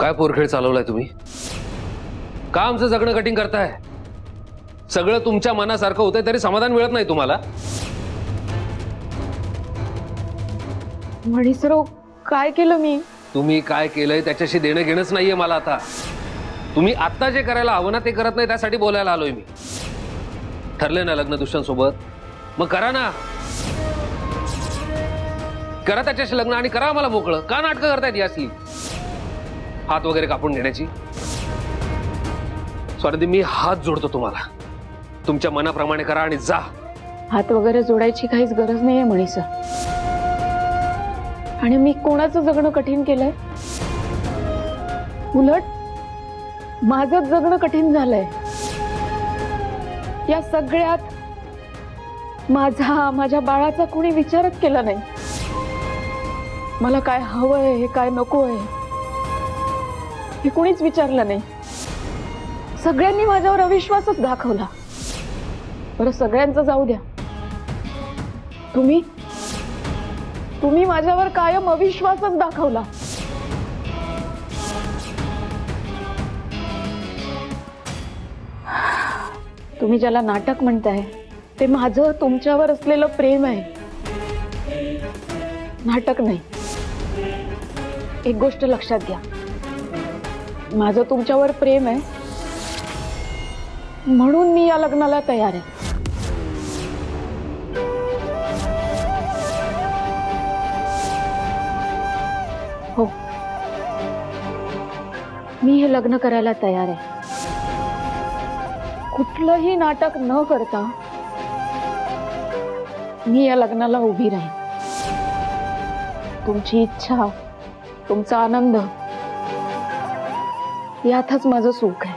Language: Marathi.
काय पोरखेळ चालवलाय तुम्ही? का आमचं जगणं कठीण करताय? सगळं तुमच्या मनासारखं होतंय तरी समाधान मिळत नाही तुम्हाला? मणीसराव, काय केलं मी? तुम्ही काय केलंय त्याच्याशी देणं घेणंच नाहीये मला आता. तुम्ही आता जे करायला हवं ना ते करत नाही, त्यासाठी बोलायला आलोय मी. ठरले ना लग्न दुष्यंतसोबत, मग करा ना. करा त्याच्याशी लग्न आणि करा मला मोकळं. का नाटकं करतायत याची? हात वगैरे कापून घेण्याची? स्वाती, मी हात जोडतो तुम्हाला. तुमच्या मनाप्रमाणे करा आणि जा. हात वगैरे जोडायची काहीच गरज नाहीये मणीसर. आणि मी कोणाचं जगणं कठीण केलंय? उलट माझं जगणं कठीण झालंय. या सगळ्यात माझ्या बाळाचा कोणी विचारच केला नाही. मला काय हवंय, हे काय नकोय हे कोणीच विचारलं नाही. सगळ्यांनी माझ्यावर अविश्वासच दाखवला. बरं, सगळ्यांचं जाऊ द्या. तुम्ही माझ्यावर कायम अविश्वासच दाखवला. तुम्ही ज्याला नाटक म्हणताय ते माझं तुमच्यावर असलेलं प्रेम आहे, नाटक नाही. एक गोष्ट लक्षात घ्या, माझं तुमच्यावर प्रेम आहे म्हणून मी या लग्नाला तयार आहे. हो, मी हे लग्न करायला तयार आहे. कुठलंही नाटक न करता मी या लग्नाला उभी राहीन. तुमची इच्छा, तुमचा आनंद यातच माझं सुख आहे.